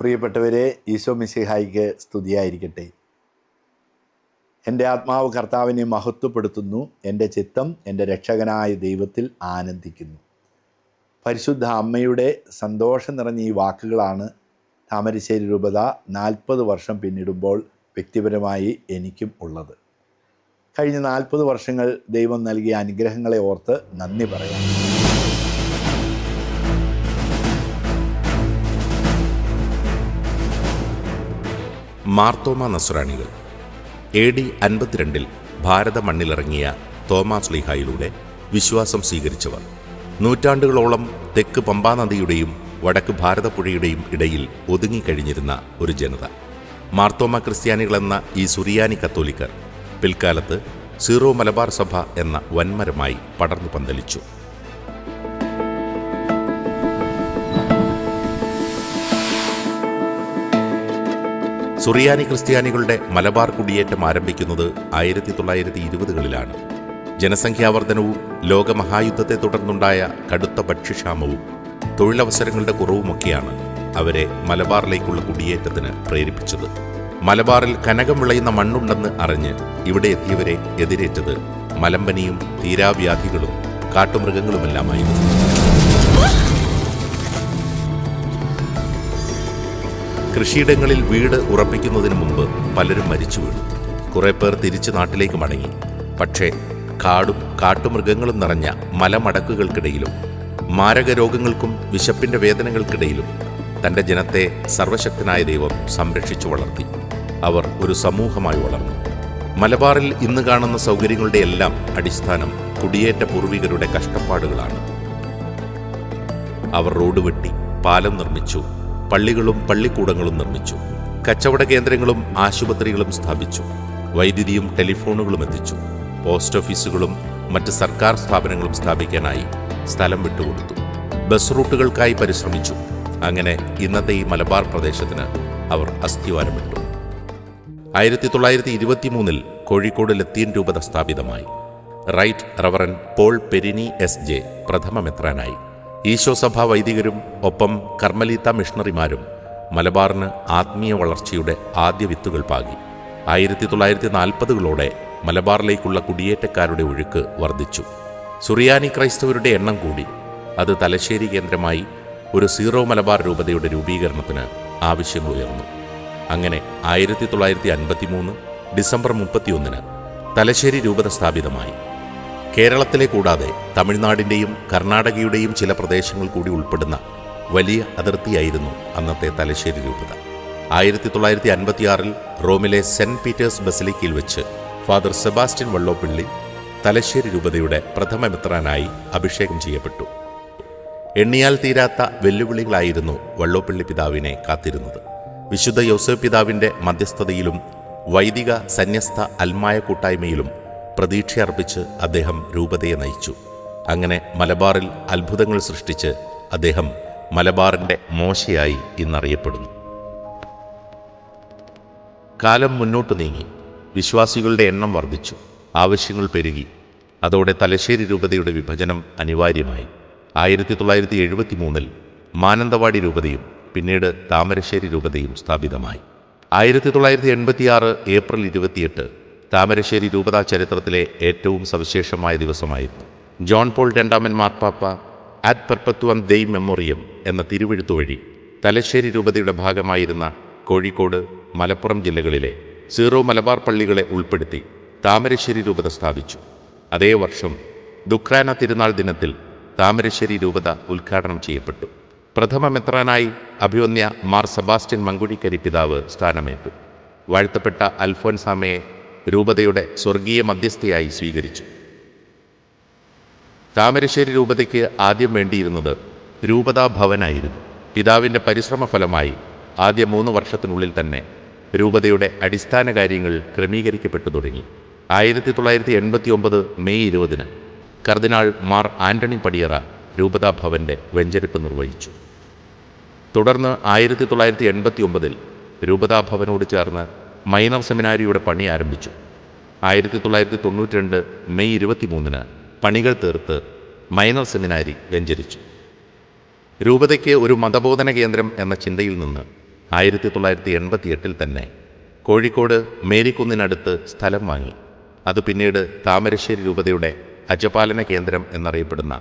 പ്രിയപ്പെട്ടവരെ, ഈശോ മിശിഹായിക്ക് സ്തുതിയായിരിക്കട്ടെ. എൻ്റെ ആത്മാവ് കർത്താവിനെ മഹത്വപ്പെടുത്തുന്നു. എൻ്റെ ചിത്തം എൻ്റെ രക്ഷകനായ ദൈവത്തിൽ ആനന്ദിക്കുന്നു. പരിശുദ്ധ അമ്മയുടെ സന്തോഷം നിറഞ്ഞ ഈ വാക്കുകളാണ് താമരശ്ശേരി രൂപത 40 വർഷം പിന്നിടുമ്പോൾ വ്യക്തിപരമായി എനിക്കും ഉള്ളത്. കഴിഞ്ഞ 40 വർഷങ്ങൾ ദൈവം നൽകിയ അനുഗ്രഹങ്ങളെ ഓർത്ത് നന്ദി പറയാം. മാർത്തോമാ നസ്രാണികൾ AD 52 ഭാരത മണ്ണിലിറങ്ങിയ തോമാ ശ്ലീഹായിലൂടെ വിശ്വാസം സ്വീകരിച്ചവർ. നൂറ്റാണ്ടുകളോളം തെക്ക് പമ്പാനദിയുടെയും വടക്ക് ഭാരതപ്പുഴയുടെയും ഇടയിൽ ഒതുങ്ങിക്കഴിഞ്ഞിരുന്ന ഒരു ജനത. മാർത്തോമാ ക്രിസ്ത്യാനികളെന്ന ഈ സുറിയാനി കത്തോലിക്കർ പിൽക്കാലത്ത് സീറോ മലബാർ സഭ എന്ന വൻമരമായി പടർന്നു പന്തലിച്ചു. സുറിയാനി ക്രിസ്ത്യാനികളുടെ മലബാർ കുടിയേറ്റം ആരംഭിക്കുന്നത് 1920കളിലാണ്. ജനസംഖ്യാവർദ്ധനവും ലോകമഹായുദ്ധത്തെ തുടർന്നുണ്ടായ കടുത്ത ഭക്ഷ്യക്ഷാമവും തൊഴിലവസരങ്ങളുടെ കുറവുമൊക്കെയാണ് അവരെ മലബാറിലേക്കുള്ള കുടിയേറ്റത്തിന് പ്രേരിപ്പിച്ചത്. മലബാറിൽ കനകം വിളയുന്ന മണ്ണുണ്ടെന്ന് അറിഞ്ഞ് ഇവിടെ എത്തിയവരെ എതിരേറ്റത് മലമ്പനിയും തീരാവ്യാധികളും കാട്ടുമൃഗങ്ങളുമെല്ലാമായിരുന്നു. കൃഷിയിടങ്ങളിൽ വീട് ഉറപ്പിക്കുന്നതിന് മുമ്പ് പലരും മരിച്ചു വീണു. കുറേ പേർ തിരിച്ച് നാട്ടിലേക്ക് മടങ്ങി. പക്ഷേ കാടും കാട്ടുമൃഗങ്ങളും നിറഞ്ഞ മലമടക്കുകൾക്കിടയിലും മാരകരോഗങ്ങൾക്കും വിശപ്പിൻ്റെ വേദനകൾക്കിടയിലും തൻ്റെ ജനത്തെ സർവശക്തനായ ദൈവം സംരക്ഷിച്ചു വളർത്തി. അവർ ഒരു സമൂഹമായി വളർന്നു. മലബാറിൽ ഇന്ന് കാണുന്ന സൗകര്യങ്ങളുടെ എല്ലാം അടിസ്ഥാനം കുടിയേറ്റ പൂർവികരുടെ കഷ്ടപ്പാടുകളാണ്. അവർ റോഡ് വെട്ടി, പാലം നിർമ്മിച്ചു, പള്ളികളും പള്ളിക്കൂടങ്ങളും നിർമ്മിച്ചു, കച്ചവട കേന്ദ്രങ്ങളും ആശുപത്രികളും സ്ഥാപിച്ചു, വൈദ്യുതിയും ടെലിഫോണുകളും എത്തിച്ചു, പോസ്റ്റ് ഓഫീസുകളും മറ്റ് സർക്കാർ സ്ഥാപനങ്ങളും സ്ഥാപിക്കാനായി സ്ഥലം വിട്ടുകൊടുത്തു, ബസ് റൂട്ടുകൾക്കായി പരിശ്രമിച്ചു. അങ്ങനെ ഇന്നത്തെ ഈ മലബാർ പ്രദേശത്തിന് അവർ അസ്ഥിവാരമിട്ടു. 1923 കോഴിക്കോട് ലത്തീൻ രൂപത സ്ഥാപിതമായി. Right reverend Paul Perini SJ പ്രഥമ മെത്രാനായി. ഈശോസഭാ വൈദികരും ഒപ്പം കർമ്മലീത്ത മിഷണറിമാരും മലബാറിന് ആത്മീയ വളർച്ചയുടെ ആദ്യ വിത്തുകൾ പാകി. 1940കളോടെ മലബാറിലേക്കുള്ള കുടിയേറ്റക്കാരുടെ ഒഴുക്ക് വർദ്ധിച്ചു. സുറിയാനി ക്രൈസ്തവരുടെ എണ്ണം കൂടി. അത് തലശ്ശേരി കേന്ദ്രമായി ഒരു സീറോ മലബാർ രൂപതയുടെ രൂപീകരണത്തിന് ആവശ്യങ്ങളുയർന്നു. അങ്ങനെ 1953 ഡിസംബർ 31 തലശ്ശേരി രൂപത സ്ഥാപിതമായി. കേരളത്തിലെ കൂടാതെ തമിഴ്നാടിൻ്റെയും കർണാടകയുടെയും ചില പ്രദേശങ്ങൾ കൂടി ഉൾപ്പെടുന്ന വലിയ അതിർത്തിയായിരുന്നു അന്നത്തെ തലശ്ശേരി രൂപത. 1956 റോമിലെ സെന്റ് പീറ്റേഴ്സ് ബസിലിക്കയിൽ വെച്ച് ഫാദർ സെബാസ്റ്റ്യൻ വള്ളോപ്പിള്ളി തലശ്ശേരി രൂപതയുടെ പ്രഥമ മെത്രാനായി അഭിഷേകം ചെയ്യപ്പെട്ടു. എണ്ണിയാൽ തീരാത്ത വെല്ലുവിളികളായിരുന്നു വള്ളോപ്പിള്ളി പിതാവിനെ കാത്തിരുന്നത്. വിശുദ്ധ യോസേഫ് പിതാവിൻ്റെ മധ്യസ്ഥതയിലും വൈദിക സന്യസ്ത അൽമായ കൂട്ടായ്മയിലും പ്രതീക്ഷയർപ്പിച്ച് അദ്ദേഹം രൂപതയെ നയിച്ചു. അങ്ങനെ മലബാറിൽ അത്ഭുതങ്ങൾ സൃഷ്ടിച്ച് അദ്ദേഹം മലബാറിൻ്റെ മോശയായി ഇന്നറിയപ്പെടുന്നു. കാലം മുന്നോട്ട് നീങ്ങി. വിശ്വാസികളുടെ എണ്ണം വർദ്ധിച്ചു. ആവശ്യങ്ങൾ പെരുകി. അതോടെ തലശ്ശേരി രൂപതയുടെ വിഭജനം അനിവാര്യമായി. 1973 മാനന്തവാടി രൂപതയും പിന്നീട് താമരശ്ശേരി രൂപതയും സ്ഥാപിതമായി. 1986 ഏപ്രിൽ 28 താമരശ്ശേരി രൂപതാ ചരിത്രത്തിലെ ഏറ്റവും സവിശേഷമായ ദിവസമായിരുന്നു. ജോൺ പോൾ രണ്ടാമൻ മാർപ്പാപ്പ ആറ്റ് പെർപെത്വം ദെയ് മെമ്മോറിയം എന്ന തിരുവെഴുത്തു വഴി തലശ്ശേരി രൂപതയുടെ ഭാഗമായിരുന്ന കോഴിക്കോട്, മലപ്പുറം ജില്ലകളിലെ സീറോ മലബാർ പള്ളികളെ ഉൾപ്പെടുത്തി താമരശ്ശേരി രൂപത സ്ഥാപിച്ചു. അതേ വർഷം ദുഃഖ്രാന തിരുനാൾ ദിനത്തിൽ താമരശ്ശേരി രൂപത ഉദ്ഘാടനം ചെയ്യപ്പെട്ടു. പ്രഥമ മെത്രാനായി അഭിവന്യ മാർ സെബാസ്റ്റ്യൻ മങ്കുഴിക്കരി പിതാവ് സ്ഥാനമേറ്റു. വാഴ്ത്തപ്പെട്ട അൽഫോൻസാമയെ രൂപതയുടെ സ്വർഗീയ മധ്യസ്ഥയായി സ്വീകരിച്ചു. താമരശ്ശേരി രൂപതയ്ക്ക് ആദ്യം വേണ്ടിയിരുന്നത് രൂപതാ ഭവനായിരുന്നു. പിതാവിൻ്റെ പരിശ്രമ ഫലമായി ആദ്യ 3 വർഷത്തിനുള്ളിൽ തന്നെ രൂപതയുടെ അടിസ്ഥാന കാര്യങ്ങൾ ക്രമീകരിക്കപ്പെട്ടു തുടങ്ങി. 1989 മെയ് 20 കർദിനാൾ മാർ ആന്റണി പടിയറ രൂപതാ ഭവൻ്റെ വെഞ്ചരിപ്പ് നിർവഹിച്ചു. തുടർന്ന് 1989 രൂപതാ ഭവനോട് ചേർന്ന് മൈനർ സെമിനാരിയുടെ പണി ആരംഭിച്ചു. 1992 മെയ് 23 പണികൾ തീർത്ത് മൈനർ സെമിനാരി വെഞ്ചരിച്ചു. രൂപതയ്ക്ക് ഒരു മതബോധന കേന്ദ്രം എന്ന ചിന്തയിൽ നിന്ന് 1988 തന്നെ കോഴിക്കോട് മേരിക്കുന്നിനടുത്ത് സ്ഥലം വാങ്ങി. അത് പിന്നീട് താമരശ്ശേരി രൂപതയുടെ അജപാലന കേന്ദ്രം എന്നറിയപ്പെടുന്ന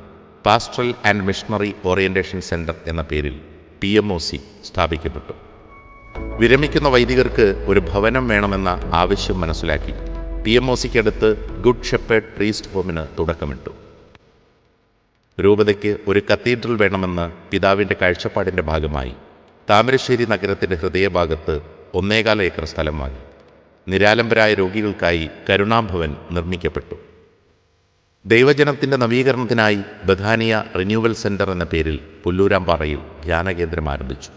pastoral and missionary orientation centre എന്ന പേരിൽ PMOC സ്ഥാപിക്കപ്പെട്ടു. വിരമിക്കുന്ന വൈദികർക്ക് ഒരു ഭവനം വേണമെന്ന ആവശ്യം മനസ്സിലാക്കി PMOCക്കടുത്ത് ഗുഡ് ഷെപ്പേർഡ് പ്രീസ്റ്റ് ഹോമിന് തുടക്കമിട്ടു. രൂപതയ്ക്ക് ഒരു കത്തീഡ്രൽ വേണമെന്ന് പിതാവിൻ്റെ കാഴ്ചപ്പാടിൻ്റെ ഭാഗമായി താമരശ്ശേരി നഗരത്തിൻ്റെ ഹൃദയഭാഗത്ത് 1.25 ഏക്കർ സ്ഥലം വാങ്ങി. നിരാലംബരായ രോഗികൾക്കായി കരുണാഭവൻ നിർമ്മിക്കപ്പെട്ടു. ദൈവജനത്തിൻ്റെ നവീകരണത്തിനായി ബഥാനിയ റിന്യൂവൽ സെൻറ്റർ എന്ന പേരിൽ പുല്ലൂരാമ്പാറയിൽ ധ്യാനകേന്ദ്രം ആരംഭിച്ചു.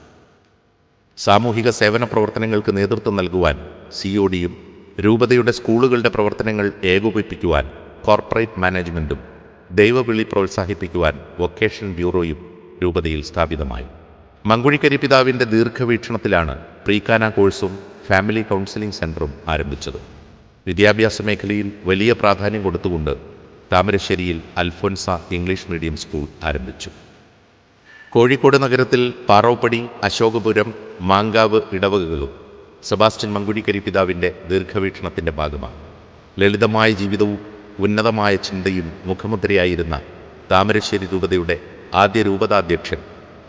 സാമൂഹിക സേവന പ്രവർത്തനങ്ങൾക്ക് നേതൃത്വം നൽകുവാൻ CODയും രൂപതയുടെ സ്കൂളുകളുടെ പ്രവർത്തനങ്ങൾ ഏകോപിപ്പിക്കുവാൻ കോർപ്പറേറ്റ് മാനേജ്മെൻറ്റും ദൈവവിളി പ്രോത്സാഹിപ്പിക്കുവാൻ വൊക്കേഷൻ ബ്യൂറോയും രൂപതയിൽ സ്ഥാപിതമായി. മങ്കുഴിക്കരി പിതാവിൻ്റെ ദീർഘവീക്ഷണത്തിലാണ് പ്രീകാന കോഴ്സും ഫാമിലി കൗൺസിലിംഗ് സെൻറ്ററും ആരംഭിച്ചത്. വിദ്യാഭ്യാസ മേഖലയിൽ വലിയ പ്രാധാന്യം കൊടുത്തുകൊണ്ട് താമരശ്ശേരിയിൽ അൽഫോൻസ ഇംഗ്ലീഷ് മീഡിയം സ്കൂൾ ആരംഭിച്ചു. കോഴിക്കോട് നഗരത്തിൽ പാറോപ്പടി, അശോകപുരം, മാങ്കാവ് ഇടവകകളും സെബാസ്റ്റ്യൻ മങ്കുഴിക്കരി പിതാവിൻ്റെ ദീർഘവീക്ഷണത്തിൻ്റെ ഭാഗമാണ്. ലളിതമായ ജീവിതവും ഉന്നതമായ ചിന്തയും മുഖമുദ്രയായിരുന്ന താമരശ്ശേരി രൂപതയുടെ ആദ്യ രൂപതാധ്യക്ഷൻ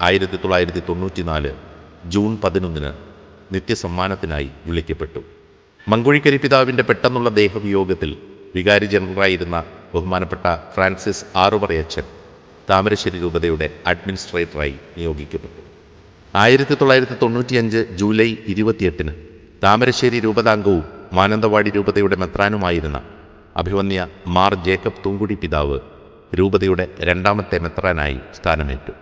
1994 ജൂൺ 11 നിത്യസമ്മാനത്തിനായി വിളിക്കപ്പെട്ടു. മങ്കുഴിക്കരി പിതാവിൻ്റെ പെട്ടെന്നുള്ള ദേഹവിയോഗത്തിൽ വികാരി ജനറലായിരുന്ന ബഹുമാനപ്പെട്ട ഫ്രാൻസിസ് ആറുപറയച്ചൻ താമരശ്ശേരി രൂപതയുടെ അഡ്മിനിസ്ട്രേറ്ററായി നിയോഗിക്കപ്പെട്ടു. 1995 ജൂലൈ 28 താമരശ്ശേരി രൂപതാംഗവും മാനന്തവാടി രൂപതയുടെ മെത്രാനുമായിരുന്ന അഭിവന്യ മാർ ജേക്കബ് തൂങ്കുടി പിതാവ് രൂപതയുടെ 2ാമത്തെ മെത്രാനായി സ്ഥാനമേറ്റു.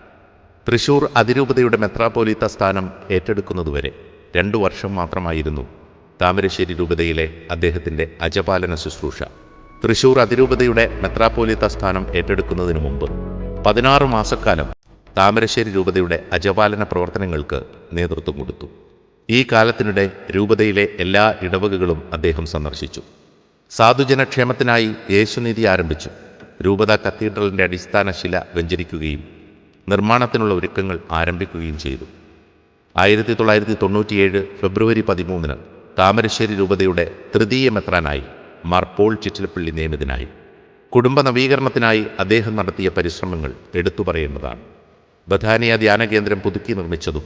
തൃശൂർ അതിരൂപതയുടെ മെത്രാപ്പോലീത്ത സ്ഥാനം ഏറ്റെടുക്കുന്നതുവരെ 2 വർഷം മാത്രമായിരുന്നു താമരശ്ശേരി രൂപതയിലെ അദ്ദേഹത്തിൻ്റെ അജപാലന ശുശ്രൂഷ. തൃശൂർ അതിരൂപതയുടെ മെത്രാപ്പോലീത്ത സ്ഥാനം ഏറ്റെടുക്കുന്നതിന് മുമ്പ് 16 മാസക്കാലം താമരശ്ശേരി രൂപതയുടെ അജപാലന പ്രവർത്തനങ്ങൾക്ക് നേതൃത്വം കൊടുത്തു. ഈ കാലത്തിനിടെ രൂപതയിലെ എല്ലാ ഇടവകകളും അദ്ദേഹം സന്ദർശിച്ചു. സാധുജനക്ഷേമത്തിനായി യേശുനിധി ആരംഭിച്ചു. രൂപത കത്തീഡ്രലിൻ്റെ അടിസ്ഥാന ശില വെഞ്ചരിക്കുകയും നിർമ്മാണത്തിനുള്ള ഒരുക്കങ്ങൾ ആരംഭിക്കുകയും ചെയ്തു. 1997 ഫെബ്രുവരി 13 താമരശ്ശേരി രൂപതയുടെ തൃതീയ മെത്രാനായി മാർ പോൾ ചിറ്റിലപ്പള്ളി നിയമിതനായി. കുടുംബ നവീകരണത്തിനായി അദ്ദേഹം നടത്തിയ പരിശ്രമങ്ങൾ എടുത്തു പറയേണ്ടതാണ്. ബഥാനിയ ധ്യാനകേന്ദ്രം പുതുക്കി നിർമ്മിച്ചതും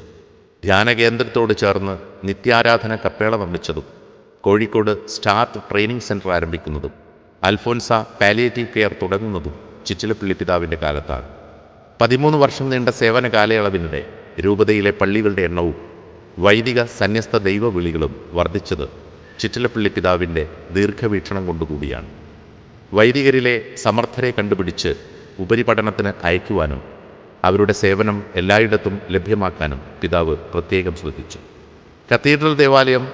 ധ്യാനകേന്ദ്രത്തോട് ചേർന്ന് നിത്യാരാധന കപ്പേള നിർമ്മിച്ചതും കോഴിക്കോട് സ്റ്റാർട്ട് ട്രെയിനിങ് സെൻറ്റർ ആരംഭിക്കുന്നതും അൽഫോൻസ പാലിയേറ്റീവ് കെയർ തുടങ്ങുന്നതും ചിറ്റിലപ്പള്ളി പിതാവിൻ്റെ കാലത്താണ്. 13 വർഷം നീണ്ട സേവന കാലയളവിനിടെ രൂപതയിലെ പള്ളികളുടെ എണ്ണവും വൈദിക സന്യസ്ത ദൈവവിളികളും വർദ്ധിച്ചത് ചിറ്റിലപ്പള്ളി പിതാവിൻ്റെ ദീർഘവീക്ഷണം കൊണ്ടുകൂടിയാണ്. വൈദികരിലെ സമർത്ഥരെ കണ്ടുപിടിച്ച് ഉപരിപഠനത്തിന് അയക്കുവാനും അവരുടെ സേവനം എല്ലായിടത്തും ലഭ്യമാക്കാനും പിതാവ് പ്രത്യേകം ശ്രദ്ധിച്ചു. കത്തീഡ്രൽ ദേവാലയം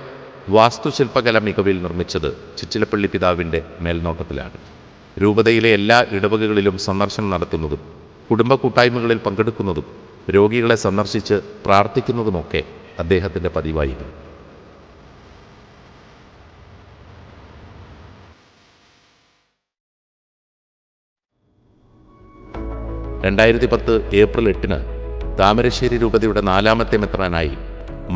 വാസ്തുശില്പകല മികവിൽ നിർമ്മിച്ചത് ചിറ്റിലപ്പള്ളി പിതാവിൻ്റെ മേൽനോട്ടത്തിലാണ്. രൂപതയിലെ എല്ലാ ഇടവകകളിലും സന്ദർശനം നടത്തുന്നതും കുടുംബ കൂട്ടായ്മകളിൽ പങ്കെടുക്കുന്നതും രോഗികളെ സന്ദർശിച്ച് പ്രാർത്ഥിക്കുന്നതുമൊക്കെ അദ്ദേഹത്തിൻ്റെ പതിവായിരുന്നു. 2010 ഏപ്രിൽ 8 താമരശ്ശേരി രൂപതയുടെ 4ാമത്തെ മെത്രാനായി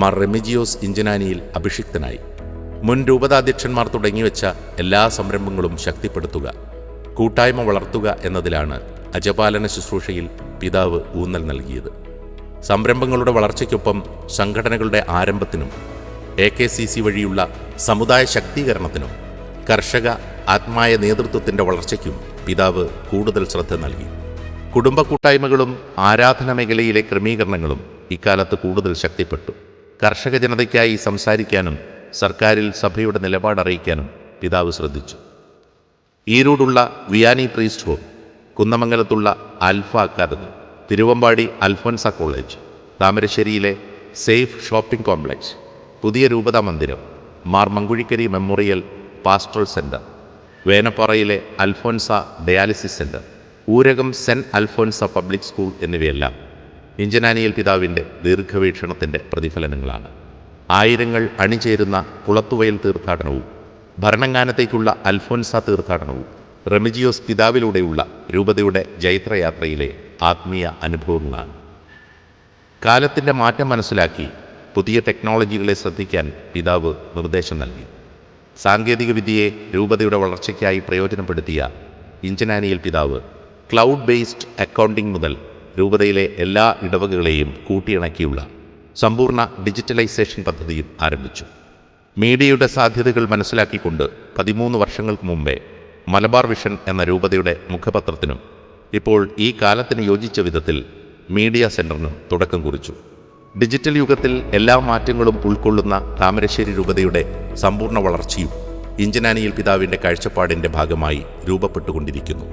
മാർ റെമിജിയോസ് ഇഞ്ചനാനിയിൽ അഭിഷിക്തനായി. മുൻ രൂപതാധ്യക്ഷന്മാർ തുടങ്ങിവെച്ച എല്ലാ സംരംഭങ്ങളും ശക്തിപ്പെടുത്തുക, കൂട്ടായ്മ വളർത്തുക എന്നതിലാണ് അജപാലന ശുശ്രൂഷയിൽ പിതാവ് ഊന്നൽ നൽകിയത്. സംരംഭങ്ങളുടെ വളർച്ചയ്ക്കൊപ്പം സംഘടനകളുടെ ആരംഭത്തിനും AKCC വഴിയുള്ള സമുദായ ശക്തീകരണത്തിനും കർഷക ആത്മായ നേതൃത്വത്തിൻ്റെ വളർച്ചയ്ക്കും പിതാവ് കൂടുതൽ ശ്രദ്ധ നൽകി. കുടുംബ കൂട്ടായ്മകളും ആരാധന മേഖലയിലെ ക്രമീകരണങ്ങളും ഇക്കാലത്ത് കൂടുതൽ ശക്തിപ്പെട്ടു. കർഷക ജനതയ്ക്കായി സംസാരിക്കാനും സർക്കാരിൽ സഭയുടെ നിലപാടറിയിക്കാനും പിതാവ് ശ്രദ്ധിച്ചു. ഈരോടുള്ള വിയാനി പ്രീസ്റ്റ് ഹോം, കുന്നമംഗലത്തുള്ള alpha academy, Thiruvambady Alphonsa college, താമരശ്ശേരിയിലെ സേഫ് ഷോപ്പിംഗ് കോംപ്ലക്സ്, പുതിയ രൂപതാ മന്ദിരം, Mar Mankuzhikary memorial pastoral centre, വേനപ്പാറയിലെ Alphonsa dialysis centre, Urakam saint Alphonsa public school എന്നിവയെല്ലാം ഇഞ്ചനാനിയൽ പിതാവിൻ്റെ ദീർഘവീക്ഷണത്തിൻ്റെ പ്രതിഫലനങ്ങളാണ്. ആയിരങ്ങൾ അണിചേരുന്ന കുളത്തുവയൽ തീർത്ഥാടനവും ഭരണങ്ങാനത്തേക്കുള്ള അൽഫോൻസ തീർത്ഥാടനവും റെമിജിയോസ് പിതാവിലൂടെയുള്ള രൂപതയുടെ ജൈത്രയാത്രയിലെ ആത്മീയ അനുഭവങ്ങളാണ്. കാലത്തിൻ്റെ മാറ്റം മനസ്സിലാക്കി പുതിയ ടെക്നോളജികളെ ശ്രദ്ധിക്കാൻ പിതാവ് നിർദ്ദേശം നൽകി. സാങ്കേതികവിദ്യയെ രൂപതയുടെ വളർച്ചയ്ക്കായി പ്രയോജനപ്പെടുത്തിയ ഇഞ്ചനാനിയൽ പിതാവ് ക്ലൗഡ് ബേസ്ഡ് അക്കൗണ്ടിംഗ് മുതൽ രൂപതയിലെ എല്ലാ ഇടവകകളെയും കൂട്ടിയിണക്കിയുള്ള സമ്പൂർണ്ണ ഡിജിറ്റലൈസേഷൻ പദ്ധതിയും ആരംഭിച്ചു. മീഡിയയുടെ സാധ്യതകൾ മനസ്സിലാക്കിക്കൊണ്ട് 13 വർഷങ്ങൾക്ക് മുമ്പേ മലബാർ വിഷൻ എന്ന രൂപതയുടെ മുഖപത്രത്തിനും ഇപ്പോൾ ഈ കാലത്തിന് യോജിച്ച വിധത്തിൽ മീഡിയ സെൻ്ററിനും തുടക്കം കുറിച്ചു. ഡിജിറ്റൽ യുഗത്തിൽ എല്ലാ മാറ്റങ്ങളും ഉൾക്കൊള്ളുന്ന താമരശ്ശേരി രൂപതയുടെ സമ്പൂർണ്ണ വളർച്ചയും ഇഞ്ചനാനിയൽ പിതാവിൻ്റെ കാഴ്ചപ്പാടിൻ്റെ ഭാഗമായി രൂപപ്പെട്ടുകൊണ്ടിരിക്കുന്നു.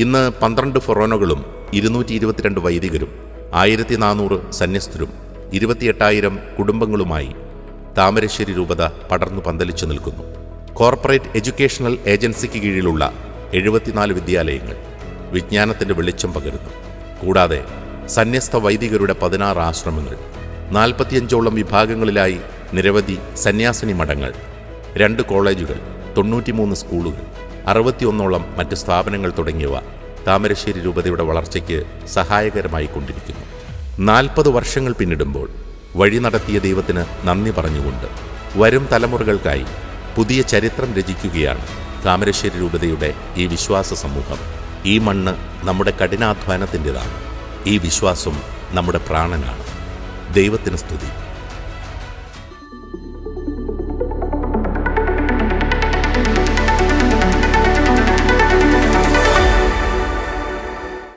ഇന്ന് 12 ഫൊറോനകളും 222 വൈദികരും 1400 സന്യസ്തരും 28,000 കുടുംബങ്ങളുമായി താമരശ്ശേരി രൂപത പടർന്നു പന്തലിച്ചു നിൽക്കുന്നു. കോർപ്പറേറ്റ് എഡ്യൂക്കേഷണൽ ഏജൻസിക്ക് കീഴിലുള്ള 74 വിദ്യാലയങ്ങൾ വിജ്ഞാനത്തിൻ്റെ വെളിച്ചം പകരുന്നു. കൂടാതെ സന്യസ്ത വൈദികരുടെ 16 ആശ്രമങ്ങൾ, 45ഓളം വിഭാഗങ്ങളിലായി നിരവധി സന്യാസിനി മഠങ്ങൾ, 2 കോളേജുകൾ, 93 സ്കൂളുകൾ, 61ഓളം മറ്റ് സ്ഥാപനങ്ങൾ തുടങ്ങിയവ താമരശ്ശേരി രൂപതയുടെ വളർച്ചയ്ക്ക് സഹായകരമായി കൊണ്ടിരിക്കുന്നു. 40 വർഷങ്ങൾ പിന്നിടുമ്പോൾ വഴി നടത്തിയ ദൈവത്തിന് നന്ദി പറഞ്ഞുകൊണ്ട് വരും തലമുറകൾക്കായി പുതിയ ചരിത്രം രചിക്കുകയാണ് താമരശ്ശേരി രൂപതയുടെ ഈ വിശ്വാസ സമൂഹം. ഈ മണ്ണ് നമ്മുടെ കഠിനാധ്വാനത്തിൻ്റെതാണ്. ഈ വിശ്വാസം നമ്മുടെ പ്രാണനാണ്. ദൈവത്തിന് സ്തുതി.